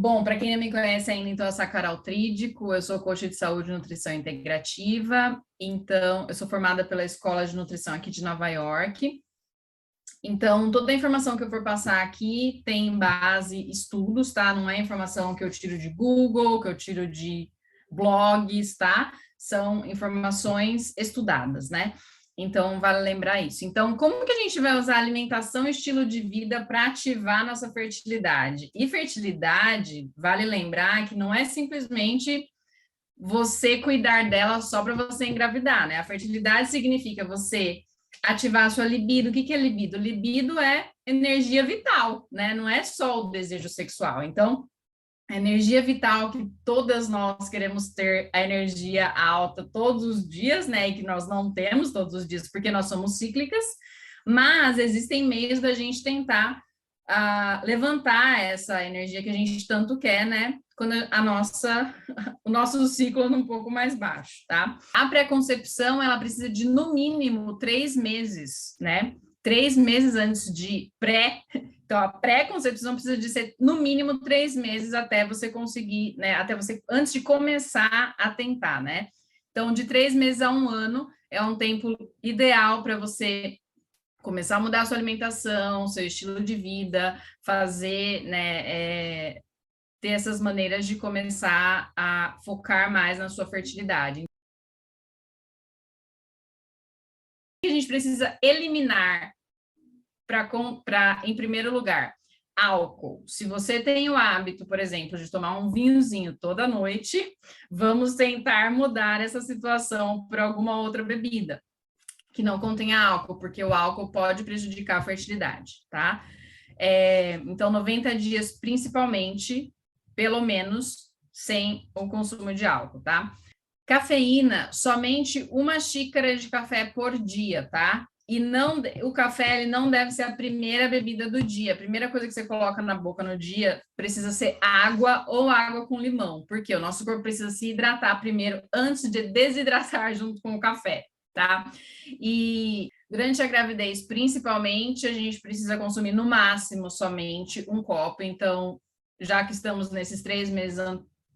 Bom, para quem não me conhece ainda, então eu sou a Carol Trídico, eu sou coach de saúde e nutrição integrativa, então eu sou formada pela Escola de Nutrição aqui de Nova York. Então, toda a informação que eu for passar aqui tem base estudos, tá? Não é informação que eu tiro de Google, que eu tiro de blogs, tá? São informações estudadas, né? Então, vale lembrar isso. Então, como que a gente vai usar alimentação e estilo de vida para ativar nossa fertilidade? E fertilidade, vale lembrar que não é simplesmente você cuidar dela só para você engravidar, né? A fertilidade significa você ativar a sua libido. O que é libido? Libido é energia vital, né? Não é só o desejo sexual. Então, a energia vital que todas nós queremos ter, a energia alta todos os dias, né? E que nós não temos todos os dias porque nós somos cíclicas, mas existem meios da gente tentar levantar essa energia que a gente tanto quer, né? Quando o nosso ciclo é um pouco mais baixo, tá? A pré-concepção, ela precisa de, no mínimo, 3 meses, né? 3 meses antes de pré. Então, a pré-concepção precisa de ser, no mínimo, 3 meses até você conseguir, né? Até você, antes de começar a tentar, né? Então, de 3 meses a 1 ano é um tempo ideal para você começar a mudar a sua alimentação, seu estilo de vida, fazer, né, ter essas maneiras de começar a focar mais na sua fertilidade. O que a gente precisa eliminar em primeiro lugar? Álcool. Se você tem o hábito, por exemplo, de tomar um vinhozinho toda noite, vamos tentar mudar essa situação por alguma outra bebida que não contenha álcool, porque o álcool pode prejudicar a fertilidade, tá? Então, 90 dias, principalmente, pelo menos, sem o consumo de álcool, tá? Cafeína, somente 1 xícara de café por dia, tá? E não, o café ele não deve ser a primeira bebida do dia. A primeira coisa que você coloca na boca no dia precisa ser água ou água com limão, porque o nosso corpo precisa se hidratar primeiro antes de desidratar junto com o café, tá? E durante a gravidez, principalmente, a gente precisa consumir no máximo somente 1 copo. Então, já que estamos nesses 3 meses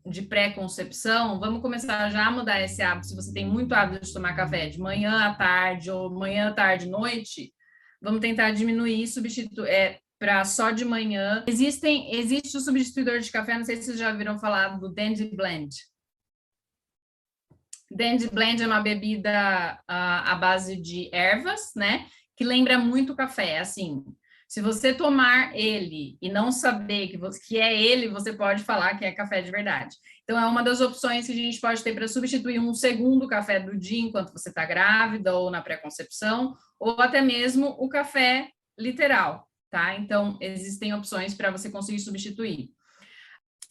de pré-concepção, vamos começar já a mudar esse hábito. Se você tem muito hábito de tomar café de manhã à tarde ou manhã à tarde, noite, vamos tentar diminuir, substituir para só de manhã. Existe o substituidor de café, não sei se vocês já viram falar do Dandy Blend. Dandy Blend é uma bebida à base de ervas, né? Que lembra muito café, assim. Se você tomar ele e não saber que é ele, você pode falar que é café de verdade. Então, é uma das opções que a gente pode ter para substituir um segundo café do dia enquanto você está grávida ou na pré-concepção, ou até mesmo o café literal, tá? Então, existem opções para você conseguir substituir.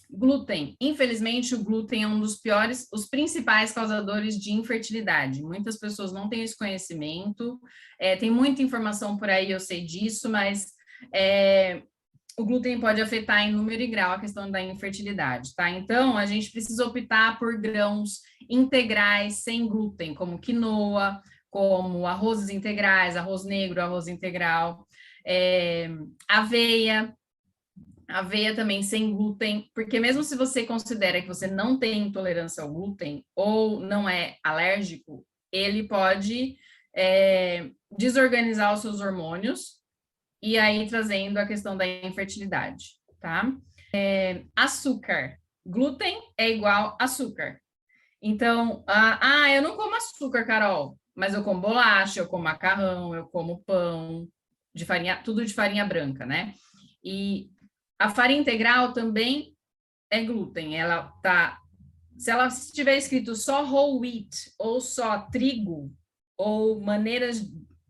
Glúten. Infelizmente, o glúten é um dos os principais causadores de infertilidade. Muitas pessoas não têm esse conhecimento, tem muita informação por aí, eu sei disso, mas o glúten pode afetar em número e grau a questão da infertilidade, tá? Então, a gente precisa optar por grãos integrais sem glúten, como quinoa, como arrozes integrais, arroz negro, arroz integral, aveia também sem glúten, porque mesmo se você considera que você não tem intolerância ao glúten ou não é alérgico, ele pode desorganizar os seus hormônios e aí trazendo a questão da infertilidade, tá? Açúcar. Glúten é igual açúcar. Então, eu não como açúcar, Carol, mas eu como bolacha, eu como macarrão, eu como pão, de farinha, tudo de farinha branca, né? E a farinha integral também é glúten. Se ela estiver escrito só whole wheat ou só trigo ou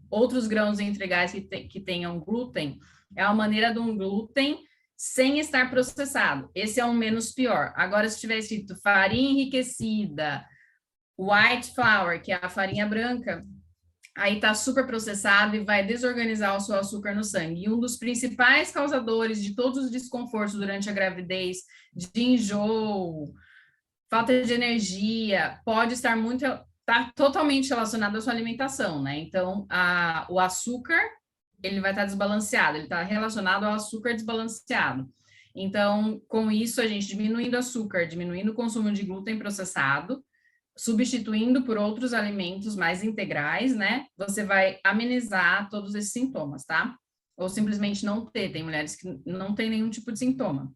outros grãos integrais que tenham glúten, é uma maneira de um glúten sem estar processado. Esse é o menos pior. Agora, se estiver escrito farinha enriquecida, white flour, que é a farinha branca, aí está super processado e vai desorganizar o seu açúcar no sangue. E um dos principais causadores de todos os desconfortos durante a gravidez, de enjoo, falta de energia, pode estar totalmente relacionado à sua alimentação, né? Então, o açúcar, ele vai estar desbalanceado, ele está relacionado ao açúcar desbalanceado. Então, com isso, a gente diminuindo açúcar, diminuindo o consumo de glúten processado, substituindo por outros alimentos mais integrais, né? Você vai amenizar todos esses sintomas, tá? Ou simplesmente não ter. Tem mulheres que não têm nenhum tipo de sintoma.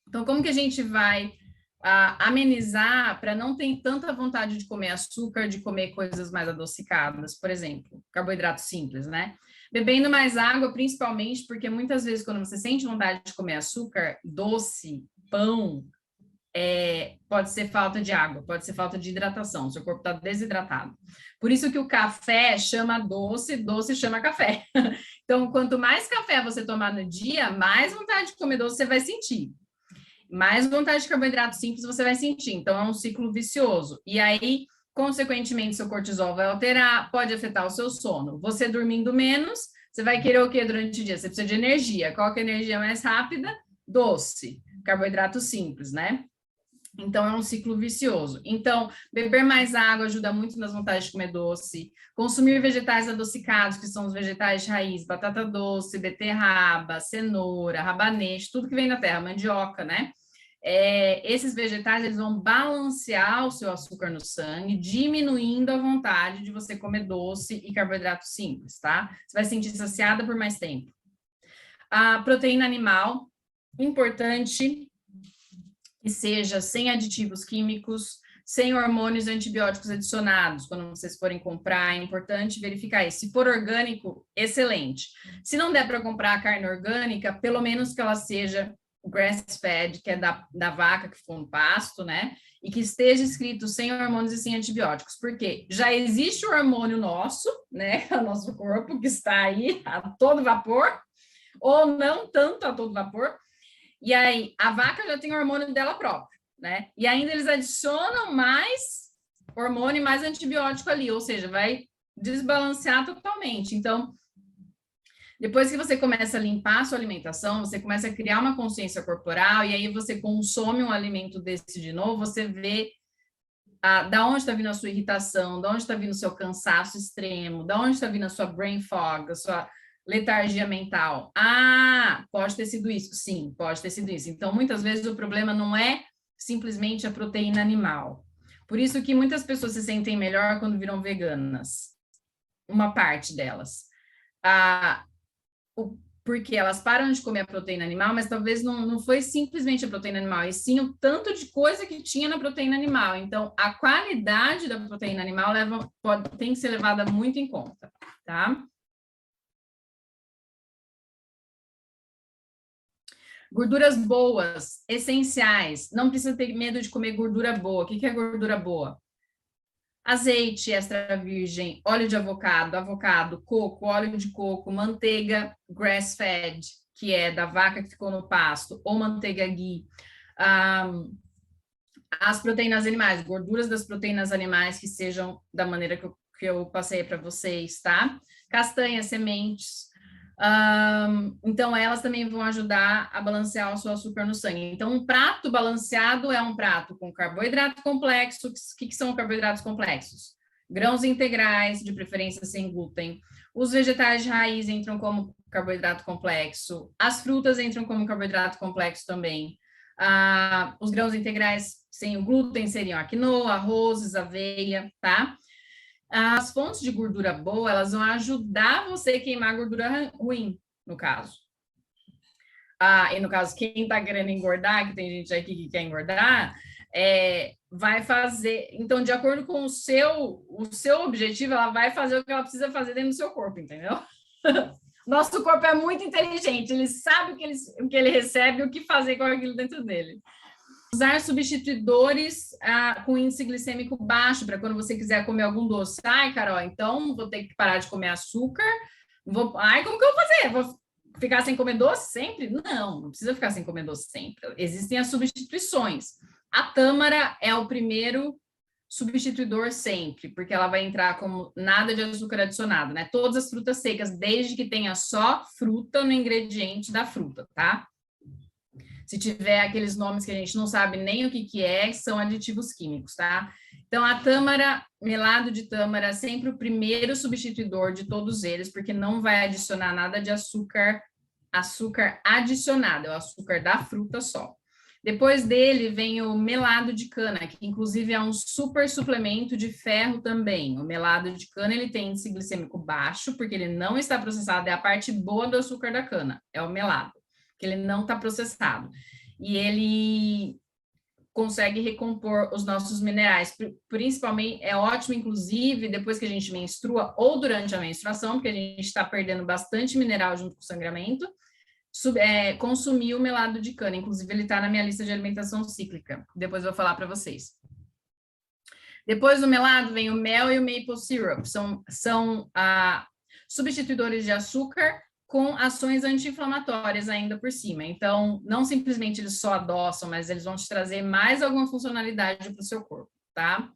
Então, como que a gente vai amenizar para não ter tanta vontade de comer açúcar, de comer coisas mais adocicadas, por exemplo, carboidrato simples, né? Bebendo mais água, principalmente, porque muitas vezes quando você sente vontade de comer açúcar, doce, pão, pode ser falta de água, pode ser falta de hidratação, seu corpo está desidratado. Por isso que o café chama doce, doce chama café. Então, quanto mais café você tomar no dia, mais vontade de comer doce você vai sentir. Mais vontade de carboidrato simples você vai sentir. Então, é um ciclo vicioso. E aí, consequentemente, seu cortisol vai alterar, pode afetar o seu sono. Você dormindo menos, você vai querer o quê durante o dia? Você precisa de energia. Qual que é a energia mais rápida? Doce, carboidrato simples, né? Então, é um ciclo vicioso. Então, beber mais água ajuda muito nas vontades de comer doce. Consumir vegetais adocicados, que são os vegetais de raiz, batata doce, beterraba, cenoura, rabanete, tudo que vem da terra, mandioca, né? Esses vegetais, eles vão balancear o seu açúcar no sangue, diminuindo a vontade de você comer doce e carboidrato simples, tá? Você vai se sentir saciada por mais tempo. A proteína animal, importante que seja sem aditivos químicos, sem hormônios e antibióticos adicionados. Quando vocês forem comprar, é importante verificar isso. Se for orgânico, excelente. Se não der para comprar a carne orgânica, pelo menos que ela seja grass-fed, que é da vaca que ficou no pasto, né? E que esteja escrito sem hormônios e sem antibióticos. Porque já existe o hormônio nosso, né? O nosso corpo, que está aí a todo vapor, ou não tanto a todo vapor. E aí, a vaca já tem o hormônio dela própria, né? E ainda eles adicionam mais hormônio e mais antibiótico ali, ou seja, vai desbalancear totalmente. Então, depois que você começa a limpar a sua alimentação, você começa a criar uma consciência corporal, e aí você consome um alimento desse de novo, você vê da onde está vindo a sua irritação, da onde está vindo o seu cansaço extremo, da onde está vindo a sua brain fog, a sua letargia mental. Pode ter sido isso. Sim, pode ter sido isso. Então, muitas vezes o problema não é simplesmente a proteína animal. Por isso que muitas pessoas se sentem melhor quando viram veganas. Uma parte delas. Porque elas param de comer a proteína animal, mas talvez não foi simplesmente a proteína animal, e sim o tanto de coisa que tinha na proteína animal. Então, a qualidade da proteína animal tem que ser levada muito em conta, tá? Gorduras boas, essenciais. Não precisa ter medo de comer gordura boa. O que é gordura boa? Azeite extra virgem, óleo de avocado, coco, óleo de coco, manteiga grass-fed, que é da vaca que ficou no pasto, ou manteiga ghee. As proteínas animais, gorduras das proteínas animais que sejam da maneira que eu passei para vocês, tá? Castanhas, sementes. Então, elas também vão ajudar a balancear o seu açúcar no sangue. Então, um prato balanceado é um prato com carboidrato complexo. O que são carboidratos complexos? Grãos integrais, de preferência sem glúten. Os vegetais de raiz entram como carboidrato complexo. As frutas entram como carboidrato complexo também. Os grãos integrais sem o glúten seriam a quinoa, arrozes, aveia, tá? As fontes de gordura boa, elas vão ajudar você a queimar gordura ruim, no caso. E no caso, quem tá querendo engordar, que tem gente aqui que quer engordar, vai fazer... Então, de acordo com o seu objetivo, ela vai fazer o que ela precisa fazer dentro do seu corpo, entendeu? Nosso corpo é muito inteligente, ele sabe o que ele recebe e o que fazer com aquilo dentro dele. Usar substituidores com índice glicêmico baixo, para quando você quiser comer algum doce. Carol, então vou ter que parar de comer açúcar. Como que eu vou fazer? Vou ficar sem comer doce sempre? Não precisa ficar sem comer doce sempre. Existem as substituições. A tâmara é o primeiro substituidor sempre, porque ela vai entrar como nada de açúcar adicionado, né? Todas as frutas secas, desde que tenha só fruta no ingrediente da fruta, tá? Se tiver aqueles nomes que a gente não sabe nem o que é, são aditivos químicos, tá? Então, a tâmara, melado de tâmara, é sempre o primeiro substituidor de todos eles, porque não vai adicionar nada de açúcar açúcar adicionado, é o açúcar da fruta só. Depois dele vem o melado de cana, que inclusive é um super suplemento de ferro também. O melado de cana, ele tem índice glicêmico baixo, porque ele não está processado, é a parte boa do açúcar da cana, é o melado, que ele não está processado. E ele consegue recompor os nossos minerais, principalmente, é ótimo, inclusive, depois que a gente menstrua ou durante a menstruação, porque a gente está perdendo bastante mineral junto com o sangramento, consumir o melado de cana, inclusive ele está na minha lista de alimentação cíclica, depois eu vou falar para vocês. Depois do melado vem o mel e o maple syrup, são substituidores de açúcar com ações anti-inflamatórias ainda por cima. Então, não simplesmente eles só adoçam, mas eles vão te trazer mais alguma funcionalidade para o seu corpo, tá?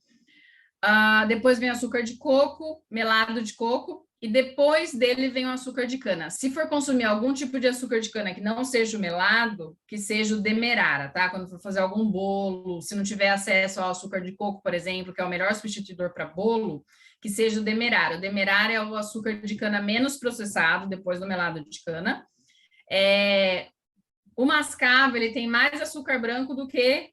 Depois vem açúcar de coco, melado de coco, e depois dele vem o açúcar de cana. Se for consumir algum tipo de açúcar de cana que não seja o melado, que seja o demerara, tá? Quando for fazer algum bolo, se não tiver acesso ao açúcar de coco, por exemplo, que é o melhor substituidor para bolo, que seja o demerara. O demerara é o açúcar de cana menos processado, depois do melado de cana. O mascavo, ele tem mais açúcar branco do que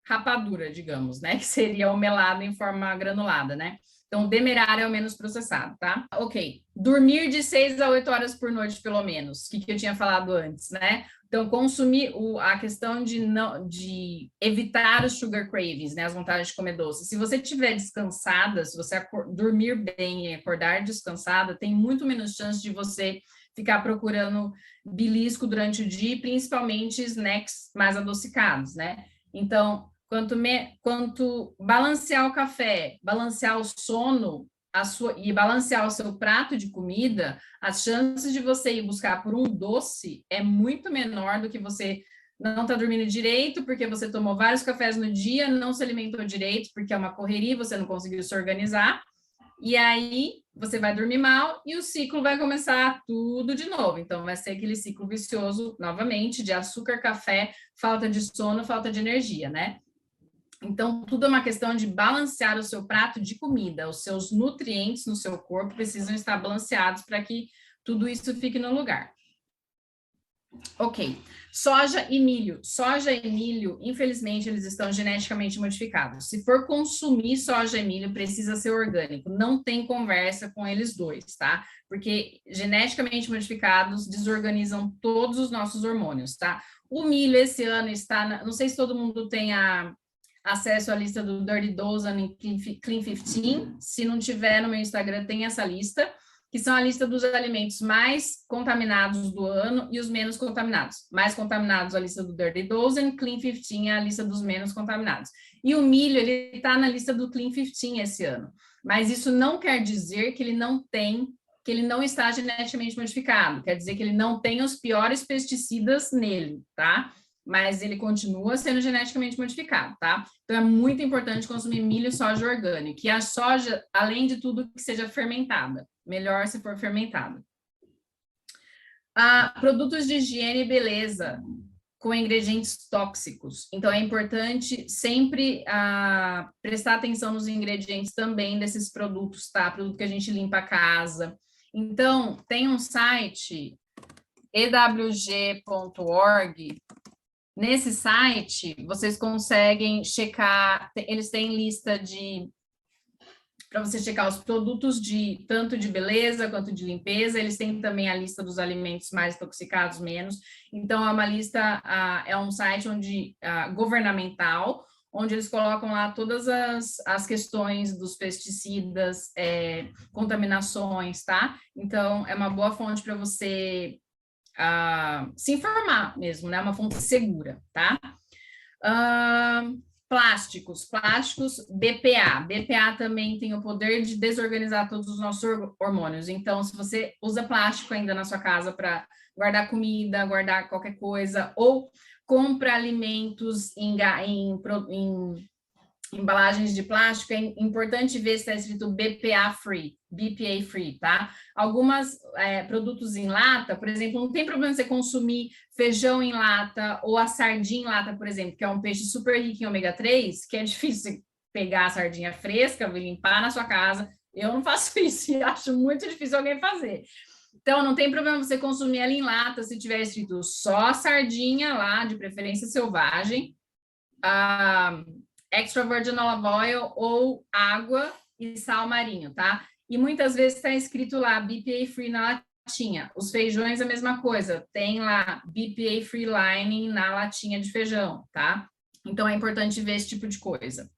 rapadura, digamos, né? Que seria o melado em forma granulada, né? Então, o demerara é o menos processado, tá? Ok. Dormir de 6 a 8 horas por noite, pelo menos. O que eu tinha falado antes, né? Então, consumir a questão de evitar os sugar cravings, né? As vontades de comer doce. Se você estiver descansada, se você dormir bem e acordar descansada, tem muito menos chance de você ficar procurando belisco durante o dia, principalmente snacks mais adocicados, né? Então, quanto balancear o café, balancear o sono e balancear o seu prato de comida, as chances de você ir buscar por um doce é muito menor do que você não está dormindo direito, porque você tomou vários cafés no dia, não se alimentou direito, porque é uma correria, você não conseguiu se organizar, e aí você vai dormir mal e o ciclo vai começar tudo de novo. Então, vai ser aquele ciclo vicioso, novamente, de açúcar, café, falta de sono, falta de energia, né? Então, tudo é uma questão de balancear o seu prato de comida, os seus nutrientes no seu corpo precisam estar balanceados para que tudo isso fique no lugar. Ok, soja e milho. Soja e milho, infelizmente, eles estão geneticamente modificados. Se for consumir soja e milho, precisa ser orgânico. Não tem conversa com eles dois, tá? Porque geneticamente modificados desorganizam todos os nossos hormônios, tá? O milho esse ano está, não sei se todo mundo tem acesso à lista do Dirty Dozen e Clean 15. Se não tiver no meu Instagram, tem essa lista, que são a lista dos alimentos mais contaminados do ano e os menos contaminados. Mais contaminados a lista do Dirty Dozen, Clean 15 é a lista dos menos contaminados. E o milho, ele está na lista do Clean 15 esse ano. Mas isso não quer dizer que ele não está geneticamente modificado. Quer dizer que ele não tem os piores pesticidas nele, tá? Mas ele continua sendo geneticamente modificado, tá? Então, é muito importante consumir milho e soja orgânico. E a soja, além de tudo, que seja fermentada. Melhor se for fermentada. Produtos de higiene e beleza com ingredientes tóxicos. Então, é importante sempre prestar atenção nos ingredientes também desses produtos, tá? Produto que a gente limpa a casa. Então, tem um site, ewg.org. Nesse site, vocês conseguem checar, eles têm lista para você checar os produtos tanto de beleza quanto de limpeza, eles têm também a lista dos alimentos mais intoxicados, menos. Então, é uma lista, é um site governamental, onde eles colocam lá todas as questões dos pesticidas, contaminações, tá? Então, é uma boa fonte para você se informar mesmo, né? Uma fonte segura, tá? Plásticos, BPA. BPA também tem o poder de desorganizar todos os nossos hormônios. Então, se você usa plástico ainda na sua casa para guardar comida, guardar qualquer coisa, ou compra alimentos em embalagens de plástico, é importante ver se está escrito BPA free, tá? Alguns produtos em lata, por exemplo, não tem problema você consumir feijão em lata ou a sardinha em lata, por exemplo, que é um peixe super rico em ômega 3, que é difícil você pegar a sardinha fresca, limpar na sua casa. Eu não faço isso e acho muito difícil alguém fazer. Então, não tem problema você consumir ela em lata, se tiver escrito só sardinha lá, de preferência selvagem, extra virgin olive oil ou água e sal marinho, tá? E muitas vezes está escrito lá BPA free na latinha. Os feijões a mesma coisa, tem lá BPA free lining na latinha de feijão, tá? Então é importante ver esse tipo de coisa.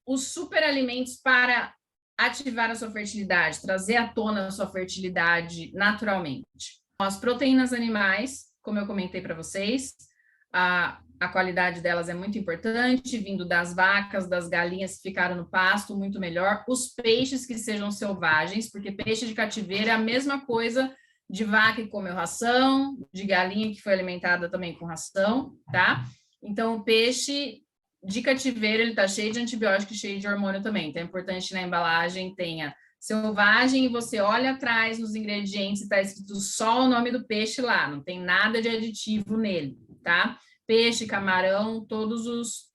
Os superalimentos para ativar a sua fertilidade, trazer à tona a sua fertilidade naturalmente. As proteínas animais, como eu comentei para vocês, a qualidade delas é muito importante, vindo das vacas, das galinhas que ficaram no pasto, muito melhor. Os peixes que sejam selvagens, porque peixe de cativeiro é a mesma coisa de vaca que comeu ração, de galinha que foi alimentada também com ração, tá? Então, o peixe de cativeiro, ele tá cheio de antibiótico e cheio de hormônio também. Então, é importante que na embalagem tenha selvagem e você olha atrás nos ingredientes e tá escrito só o nome do peixe lá, não tem nada de aditivo nele, tá? Peixe, camarão, todos os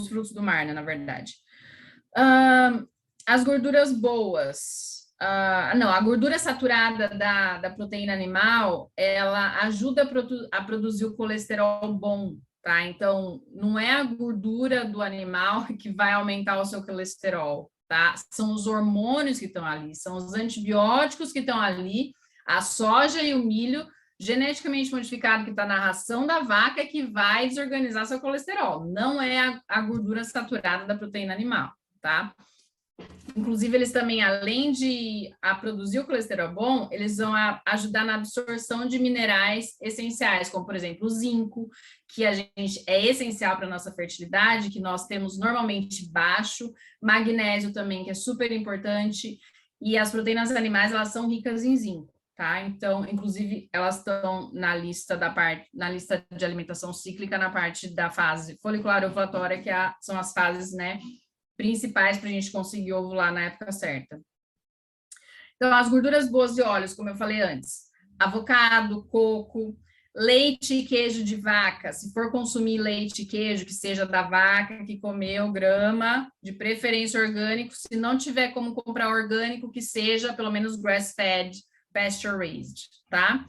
frutos do mar, né, na verdade. As gorduras boas. Não, a gordura saturada da proteína animal, ela ajuda a produzir o colesterol bom, tá? Então, não é a gordura do animal que vai aumentar o seu colesterol, tá? São os hormônios que estão ali, são os antibióticos que estão ali, a soja e o milho geneticamente modificado que está na ração da vaca que vai desorganizar seu colesterol. Não é a gordura saturada da proteína animal, tá? Inclusive, eles também, além de produzir o colesterol bom, eles vão ajudar na absorção de minerais essenciais, como, por exemplo, o zinco, que a gente é essencial para a nossa fertilidade, que nós temos normalmente baixo, magnésio também, que é super importante, e as proteínas animais, elas são ricas em zinco, tá? Então, inclusive, elas estão na lista na lista de alimentação cíclica, na parte da fase folicular e ovulatória, que são as fases, né, principais para a gente conseguir ovular na época certa. Então, as gorduras boas de óleos, como eu falei antes, avocado, coco, leite e queijo de vaca. Se for consumir leite e queijo, que seja da vaca que comeu grama, de preferência orgânico. Se não tiver como comprar orgânico, que seja pelo menos grass-fed, pasture-raised, tá?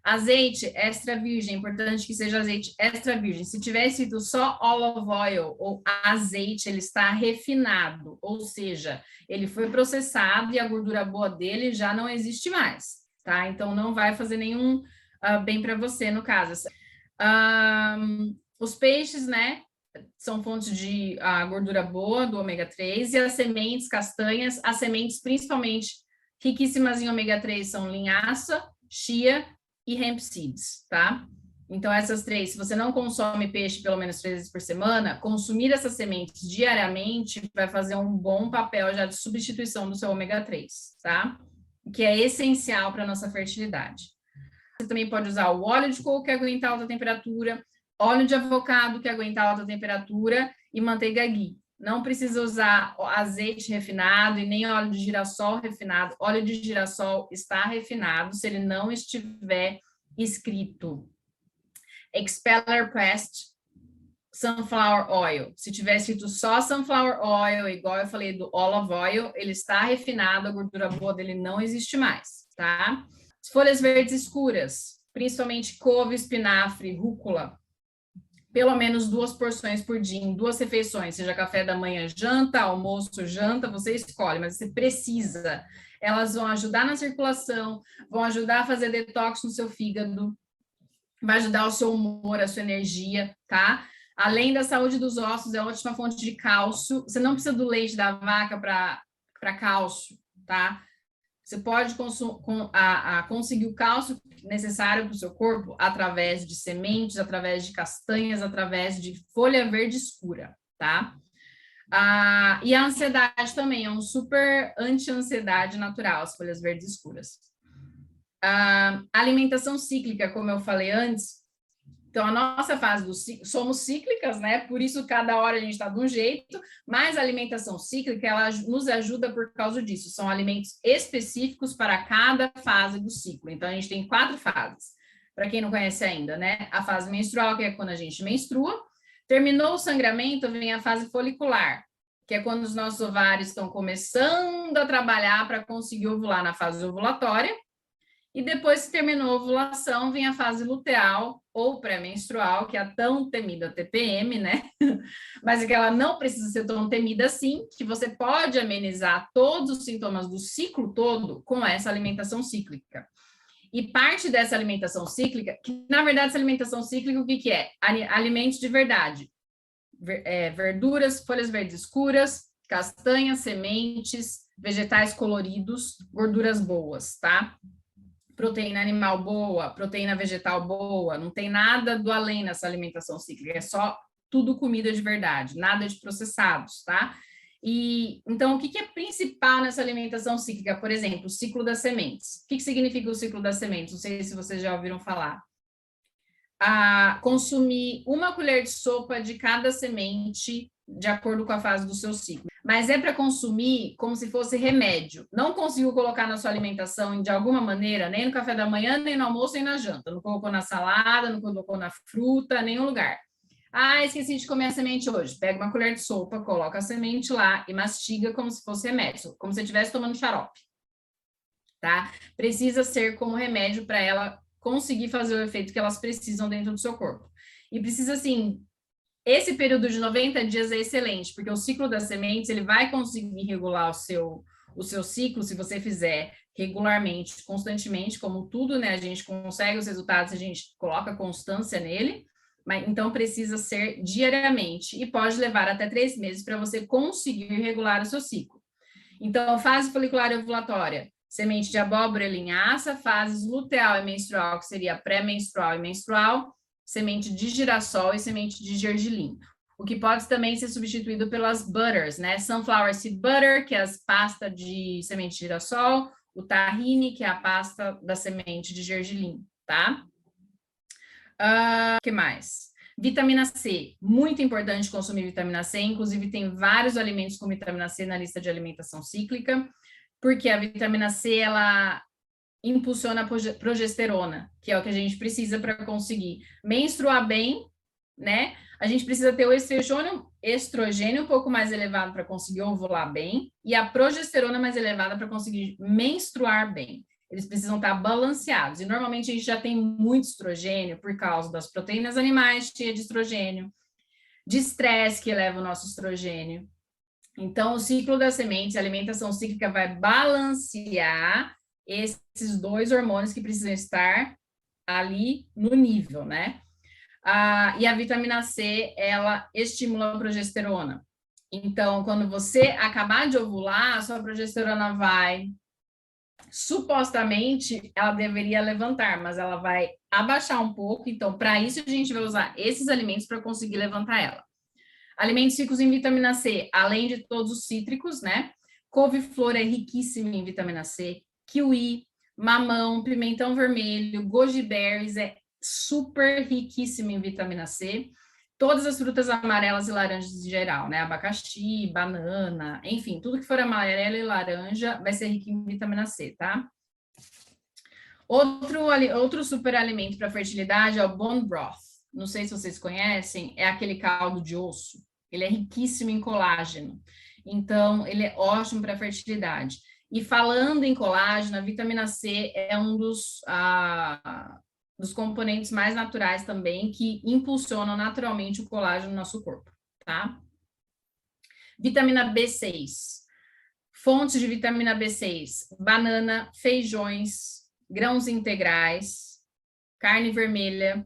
Azeite extra virgem, importante que seja azeite extra virgem. Se tiver escrito só olive oil ou azeite, ele está refinado, ou seja, ele foi processado e a gordura boa dele já não existe mais, tá? Então, não vai fazer nenhum bem para você, no caso. Os peixes, né, são fontes de gordura boa, do ômega 3, e as sementes, castanhas, as sementes principalmente riquíssimas em ômega 3 são linhaça, chia e hemp seeds, tá? Então, essas três, se você não consome peixe pelo menos 3 vezes por semana, consumir essas sementes diariamente vai fazer um bom papel já de substituição do seu ômega 3, tá? Que é essencial para a nossa fertilidade. Você também pode usar o óleo de coco, que aguenta alta temperatura, óleo de avocado, que aguenta alta temperatura, e manteiga ghee. Não precisa usar azeite refinado e nem óleo de girassol refinado. Óleo de girassol está refinado se ele não estiver escrito expeller pressed sunflower oil. Se tiver escrito só sunflower oil, igual eu falei do olive oil, ele está refinado, a gordura boa dele não existe mais, tá? As folhas verdes escuras, principalmente couve, espinafre, rúcula, pelo menos 2 porções por dia, em 2 refeições, seja café da manhã, janta, almoço, janta, você escolhe, mas você precisa. Elas vão ajudar na circulação, vão ajudar a fazer detox no seu fígado, vai ajudar o seu humor, a sua energia, tá? Além da saúde dos ossos, é ótima fonte de cálcio. Você não precisa do leite da vaca para cálcio, tá? Você pode conseguir o cálcio necessário para o seu corpo através de sementes, através de castanhas, através de folha verde escura, tá? E a ansiedade também é um super anti-ansiedade natural, as folhas verdes escuras. A alimentação cíclica, como eu falei antes, então a nossa fase do ciclo, somos cíclicas, né? Por isso cada hora a gente está de um jeito, mas a alimentação cíclica, ela nos ajuda por causa disso. São alimentos específicos para cada fase do ciclo. Então a gente tem 4 fases. Para quem não conhece ainda, né? A fase menstrual, que é quando a gente menstrua. Terminou o sangramento, vem a fase folicular. que é quando os nossos ovários estão começando a trabalhar para conseguir ovular na fase ovulatória. E depois que terminou a ovulação, vem a fase luteal ou pré-menstrual, que é a tão temida TPM, né? Mas é que ela não precisa ser tão temida assim, que você pode amenizar todos os sintomas do ciclo todo com essa alimentação cíclica. E parte dessa alimentação cíclica, que na verdade essa alimentação cíclica, o que que é? Alimentos de verdade. Verduras, folhas verdes escuras, castanhas, sementes, vegetais coloridos, gorduras boas, tá? Proteína animal boa, proteína vegetal boa, não tem nada do além nessa alimentação cíclica, é só tudo comida de verdade, nada de processados, tá? E então, o que é principal nessa alimentação cíclica? Por exemplo, o ciclo das sementes. O que significa o ciclo das sementes? Não sei se vocês já ouviram falar. Consumir 1 colher de sopa de cada semente de acordo com a fase do seu ciclo. Mas é para consumir como se fosse remédio. Não conseguiu colocar na sua alimentação de alguma maneira, nem no café da manhã, nem no almoço, nem na janta. Não colocou na salada, não colocou na fruta, nenhum lugar. Esqueci de comer a semente hoje. Pega 1 colher de sopa, coloca a semente lá e mastiga como se fosse remédio, como se estivesse tomando xarope. Tá? Precisa ser como remédio para ela conseguir fazer o efeito que elas precisam dentro do seu corpo. E precisa, assim, esse período de 90 dias é excelente, porque o ciclo das sementes, ele vai conseguir regular o seu ciclo, se você fizer regularmente, constantemente, como tudo, né? A gente consegue os resultados, a gente coloca constância nele, mas então precisa ser diariamente, e pode levar até 3 meses para você conseguir regular o seu ciclo. Então, fase folicular e ovulatória, semente de abóbora e linhaça, fases luteal e menstrual, que seria pré-menstrual e menstrual, semente de girassol e semente de gergelim. O que pode também ser substituído pelas butters, né? Sunflower seed butter, que é as pasta de semente de girassol, o tahine, que é a pasta da semente de gergelim, tá? O que mais? Vitamina C, muito importante consumir vitamina C, inclusive tem vários alimentos com vitamina C na lista de alimentação cíclica, porque a vitamina C, ela impulsiona a progesterona, que é o que a gente precisa para conseguir menstruar bem, né? A gente precisa ter o estrogênio um pouco mais elevado para conseguir ovular bem e a progesterona mais elevada para conseguir menstruar bem. Eles precisam estar balanceados. E normalmente a gente já tem muito estrogênio por causa das proteínas animais cheias de estrogênio, de estresse que eleva o nosso estrogênio. Então, o ciclo das sementes, a alimentação cíclica vai balancear esses 2 hormônios que precisam estar ali no nível, né? E a vitamina C, ela estimula a progesterona. Então, quando você acabar de ovular, a sua progesterona vai, supostamente, ela deveria levantar, mas ela vai abaixar um pouco. Então, para isso, a gente vai usar esses alimentos para conseguir levantar ela. Alimentos ricos em vitamina C, além de todos os cítricos, né? Couve-flor é riquíssimo em vitamina C, kiwi, mamão, pimentão vermelho, goji berries é super riquíssimo em vitamina C. Todas as frutas amarelas e laranjas em geral, né? Abacaxi, banana, enfim, tudo que for amarelo e laranja vai ser rico em vitamina C, tá? Outro super alimento para fertilidade é o bone broth. Não sei se vocês conhecem, é aquele caldo de osso. Ele é riquíssimo em colágeno. Então, ele é ótimo para fertilidade. E falando em colágeno, a vitamina C é um dos componentes mais naturais também que impulsionam naturalmente o colágeno no nosso corpo, tá? Vitamina B6. Fontes de vitamina B6: banana, feijões, grãos integrais, carne vermelha,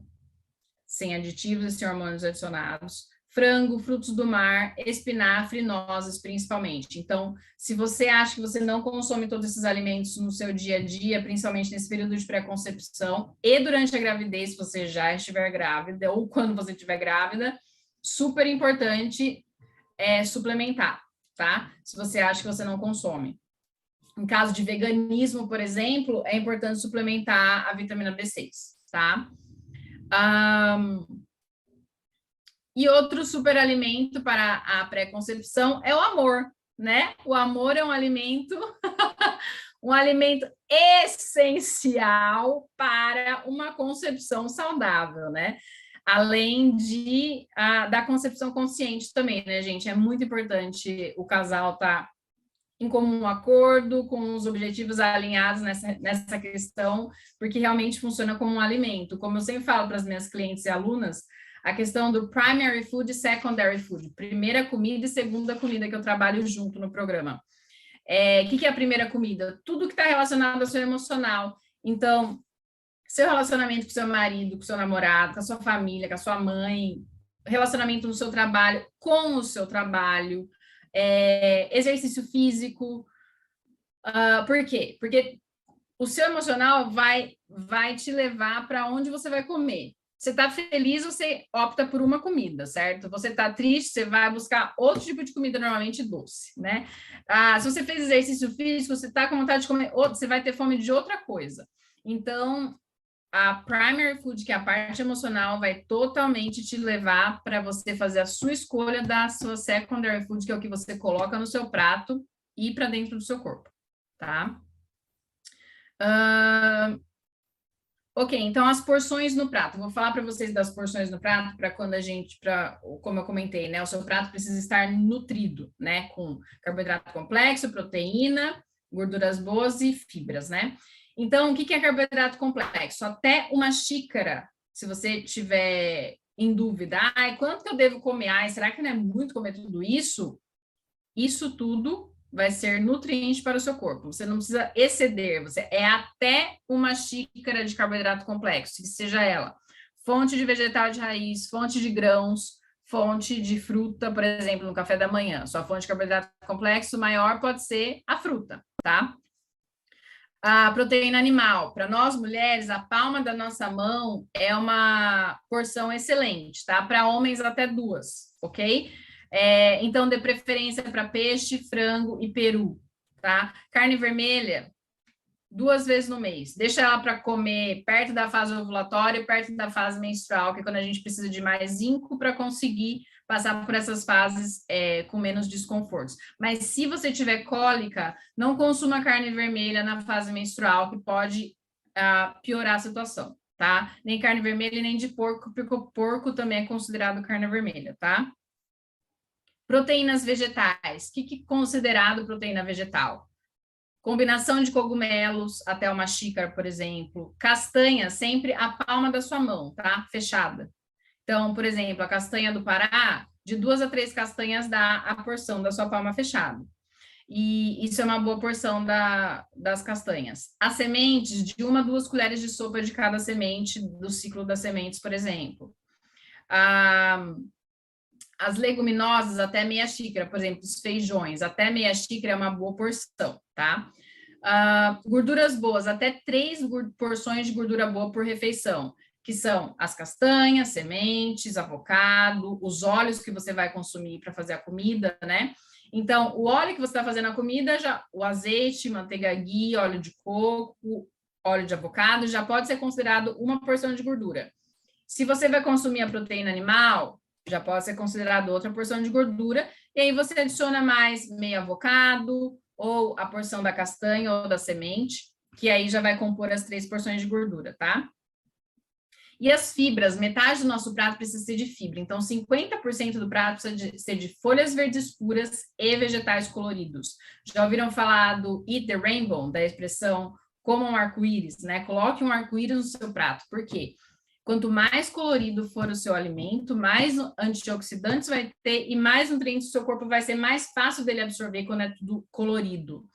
sem aditivos e sem hormônios adicionados, frango, frutos do mar, espinafre, nozes, principalmente. Então, se você acha que você não consome todos esses alimentos no seu dia a dia, principalmente nesse período de pré-concepção e durante a gravidez, se você já estiver grávida ou quando você estiver grávida, super importante suplementar, tá? Se você acha que você não consome. Em caso de veganismo, por exemplo, é importante suplementar a vitamina B6, tá? E outro superalimento para a pré-concepção é o amor, né? O amor é um alimento, um alimento essencial para uma concepção saudável, né? além da concepção consciente também, né, gente? É muito importante o casal estar em comum acordo, com os objetivos alinhados nessa questão, porque realmente funciona como um alimento. Como eu sempre falo para as minhas clientes e alunas, a questão do primary food e secondary food, primeira comida e segunda comida que eu trabalho junto no programa. O que é a primeira comida? Tudo que está relacionado ao seu emocional. Então, seu relacionamento com seu marido, com seu namorado, com a sua família, com a sua mãe, relacionamento no seu trabalho, com o seu trabalho, exercício físico. Por quê? Porque o seu emocional vai te levar para onde você vai comer. Você está feliz, você opta por uma comida, certo? Você está triste, você vai buscar outro tipo de comida, normalmente doce, né? Se você fez exercício físico, você está com vontade de comer outro, você vai ter fome de outra coisa. Então, a primary food, que é a parte emocional, vai totalmente te levar para você fazer a sua escolha da sua secondary food, que é o que você coloca no seu prato e para dentro do seu corpo, tá? Ok, então as porções no prato. Vou falar para vocês das porções no prato para quando como eu comentei, né? O seu prato precisa estar nutrido, né? Com carboidrato complexo, proteína, gorduras boas e fibras, né? Então, o que é carboidrato complexo? Até uma xícara, se você tiver em dúvida, quanto que eu devo comer? Será que não é muito comer tudo isso? Isso tudo vai ser nutriente para o seu corpo. Você não precisa exceder, é até uma xícara de carboidrato complexo, que seja ela fonte de vegetal de raiz, fonte de grãos, fonte de fruta, por exemplo, no café da manhã. Sua fonte de carboidrato complexo maior pode ser a fruta, tá? A proteína animal, para nós mulheres, a palma da nossa mão é uma porção excelente, tá? Para homens, até 2, ok? Então, dê preferência para peixe, frango e peru, tá? Carne vermelha, 2 vezes no mês. Deixa ela para comer perto da fase ovulatória e perto da fase menstrual, que é quando a gente precisa de mais zinco para conseguir passar por essas fases com menos desconfortos. Mas se você tiver cólica, não consuma carne vermelha na fase menstrual, que pode piorar a situação, tá? Nem carne vermelha, nem de porco, porque o porco também é considerado carne vermelha, tá? Proteínas vegetais. O que é considerado proteína vegetal? Combinação de cogumelos, até uma xícara, por exemplo. Castanha, sempre a palma da sua mão, tá? Fechada. Então, por exemplo, a castanha do Pará, de 2 a 3 castanhas dá a porção da sua palma fechada. E isso é uma boa porção das castanhas. As sementes, de 1 a 2 colheres de sopa de cada semente, do ciclo das sementes, por exemplo. As leguminosas, até meia xícara, por exemplo, os feijões, até meia xícara é uma boa porção, tá? Gorduras boas, até 3 porções de gordura boa por refeição, que são as castanhas, sementes, avocado, os óleos que você vai consumir para fazer a comida, né? Então, o óleo que você está fazendo a comida, o azeite, manteiga ghee, óleo de coco, óleo de avocado, já pode ser considerado uma porção de gordura. Se você vai consumir a proteína animal, já pode ser considerado outra porção de gordura, e aí você adiciona mais meio avocado, ou a porção da castanha ou da semente, que aí já vai compor as 3 porções de gordura, tá? E as fibras, metade do nosso prato precisa ser de fibra, então 50% do prato precisa ser de folhas verdes escuras e vegetais coloridos. Já ouviram falar do Eat the Rainbow, da expressão como um arco-íris, né? Coloque um arco-íris no seu prato, por quê? Quanto mais colorido for o seu alimento, mais antioxidantes vai ter e mais nutrientes o seu corpo vai ser mais fácil dele absorver quando é tudo colorido.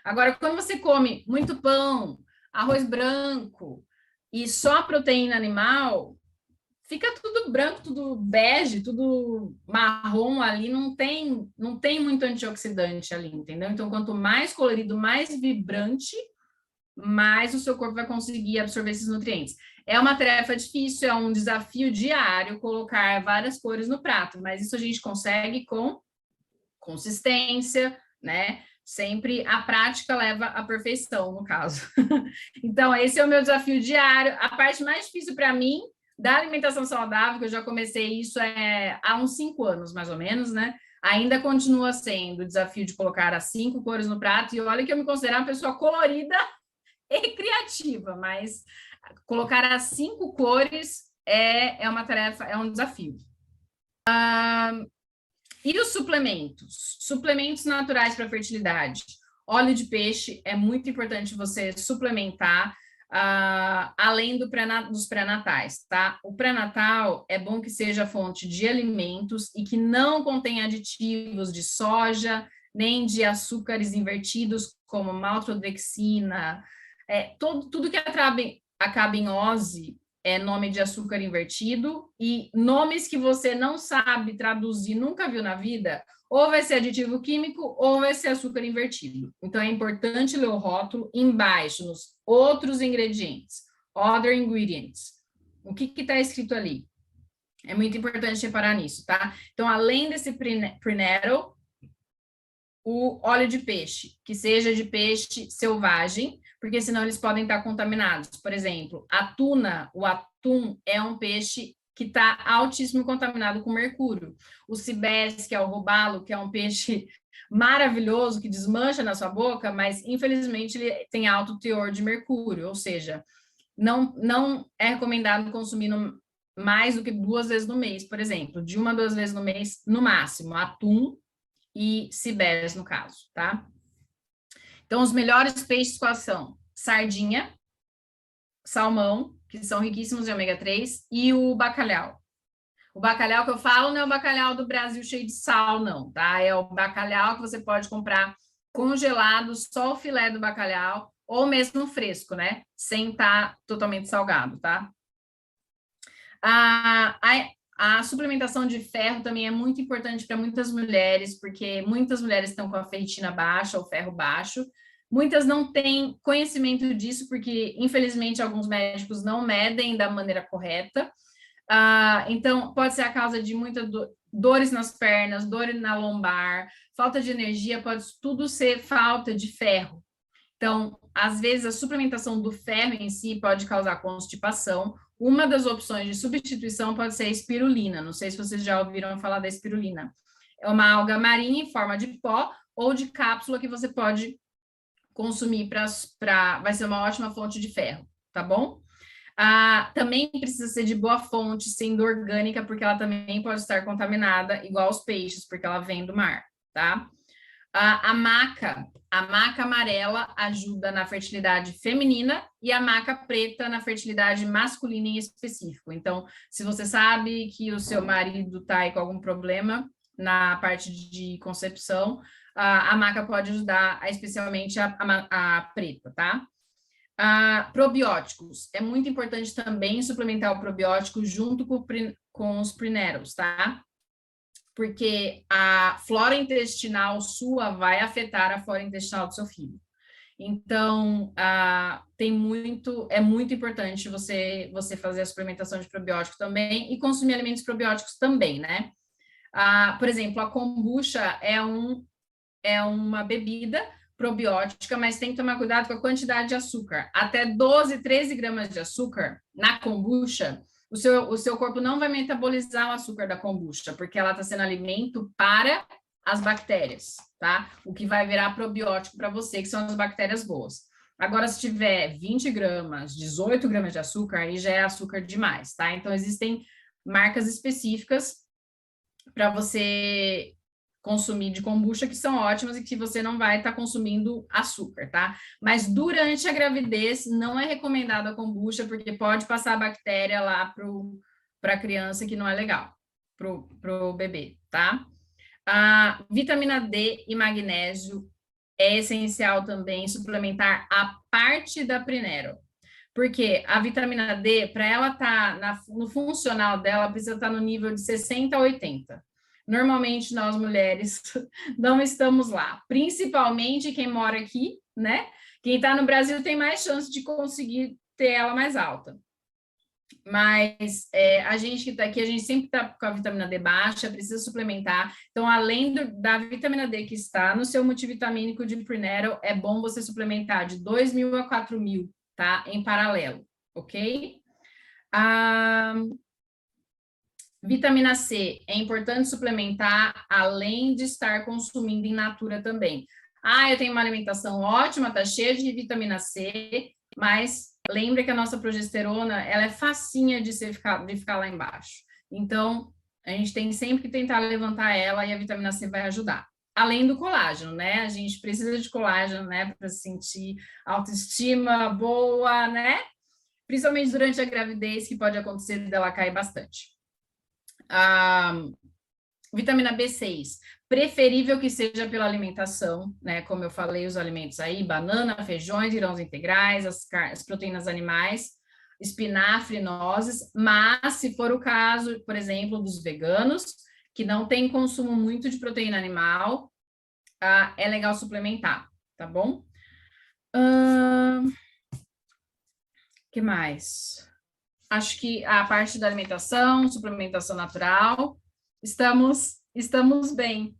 Agora, quando você come muito pão, arroz branco e só proteína animal, fica tudo branco, tudo bege, tudo marrom ali, não tem muito antioxidante ali, entendeu? Então, quanto mais colorido, mais vibrante, mais o seu corpo vai conseguir absorver esses nutrientes. É uma tarefa difícil, é um desafio diário colocar várias cores no prato, mas isso a gente consegue com consistência, né? Sempre a prática leva à perfeição, no caso. Então, esse é o meu desafio diário. A parte mais difícil para mim da alimentação saudável, que eu já comecei isso há uns 5 anos, mais ou menos, né? Ainda continua sendo o desafio de colocar as 5 cores no prato, e olha que eu me considero uma pessoa colorida e criativa, mas colocar as 5 cores é uma tarefa, é um desafio. E os suplementos? Suplementos naturais para fertilidade. Óleo de peixe é muito importante você suplementar, além dos pré-natais, tá? O pré-natal é bom que seja fonte de alimentos e que não contém aditivos de soja, nem de açúcares invertidos, como maltodexina. Tudo que acaba em ose é nome de açúcar invertido, e nomes que você não sabe traduzir, nunca viu na vida, ou vai ser aditivo químico, ou vai ser açúcar invertido. Então, é importante ler o rótulo embaixo, nos outros ingredientes, other ingredients. O que está escrito ali? É muito importante reparar nisso, tá? Então, além desse prenatal, o óleo de peixe, que seja de peixe selvagem, porque senão eles podem estar contaminados. Por exemplo, o atum é um peixe que está altíssimo contaminado com mercúrio. O cibés, que é o robalo, que é um peixe maravilhoso, que desmancha na sua boca, mas infelizmente ele tem alto teor de mercúrio, ou seja, não é recomendado consumir mais do que 2 vezes no mês, por exemplo, de 1 a 2 vezes no mês, no máximo, atum e cibés, no caso, tá? Então, os melhores peixes quais são? Sardinha, salmão, que são riquíssimos em ômega 3, e o bacalhau. O bacalhau que eu falo não é o bacalhau do Brasil cheio de sal, não, tá? É o bacalhau que você pode comprar congelado, só o filé do bacalhau, ou mesmo fresco, né? Sem estar totalmente salgado, tá? A suplementação de ferro também é muito importante para muitas mulheres, porque muitas mulheres estão com a ferritina baixa ou ferro baixo. Muitas não têm conhecimento disso, porque, infelizmente, alguns médicos não medem da maneira correta. Então, pode ser a causa de muitas dores nas pernas, dores na lombar, falta de energia, pode tudo ser falta de ferro. Então, às vezes, a suplementação do ferro em si pode causar constipação. Uma das opções de substituição pode ser a espirulina. Não sei se vocês já ouviram falar da espirulina. É uma alga marinha em forma de pó ou de cápsula que você pode consumir vai ser uma ótima fonte de ferro, tá bom? Também precisa ser de boa fonte, sendo orgânica, porque ela também pode estar contaminada, igual os peixes, porque ela vem do mar, tá? A maca amarela ajuda na fertilidade feminina e a maca preta na fertilidade masculina em específico. Então, se você sabe que o seu marido está aí com algum problema na parte de concepção, a maca pode ajudar, especialmente a preta, tá? Probióticos. É muito importante também suplementar o probiótico junto com os prenatals, tá? Porque a flora intestinal sua vai afetar a flora intestinal do seu filho. Então, é muito importante você fazer a suplementação de probiótico também e consumir alimentos probióticos também, né? Por exemplo, a kombucha é uma bebida probiótica, mas tem que tomar cuidado com a quantidade de açúcar. Até 12, 13 gramas de açúcar na kombucha, o seu corpo não vai metabolizar o açúcar da kombucha, porque ela está sendo alimento para as bactérias, tá? O que vai virar probiótico para você, que são as bactérias boas. Agora, se tiver 20 gramas, 18 gramas de açúcar, aí já é açúcar demais, tá? Então, existem marcas específicas para você consumir de kombucha que são ótimas e que você não vai estar consumindo açúcar, tá? Mas durante a gravidez não é recomendado a kombucha porque pode passar a bactéria lá para a criança, que não é legal pro bebê, tá? A vitamina D e magnésio é essencial também suplementar a parte da prenatal. Porque a vitamina D, para ela estar no funcional dela, precisa estar no nível de 60 a 80. Normalmente, nós mulheres não estamos lá, principalmente quem mora aqui, né? Quem está no Brasil tem mais chance de conseguir ter ela mais alta. Mas a gente que está aqui, a gente sempre está com a vitamina D baixa, precisa suplementar. Então, além da vitamina D que está no seu multivitamínico de prenatal, é bom você suplementar de 2.000 a 4.000, tá? Em paralelo, ok? Vitamina C, é importante suplementar, além de estar consumindo in natura também. Eu tenho uma alimentação ótima, tá cheia de vitamina C, mas lembra que a nossa progesterona, ela é facinha de ficar lá embaixo. Então, a gente tem sempre que tentar levantar ela e a vitamina C vai ajudar. Além do colágeno, né? A gente precisa de colágeno, né? Para sentir autoestima boa, né? Principalmente durante a gravidez, que pode acontecer dela cair bastante. Vitamina B6, preferível que seja pela alimentação, né? Como eu falei, os alimentos aí, banana, feijões, grãos integrais, as proteínas animais, espinafre, nozes, mas se for o caso, por exemplo, dos veganos, que não tem consumo muito de proteína animal, é legal suplementar, tá bom? Que mais? Acho que a parte da alimentação, suplementação natural, estamos bem.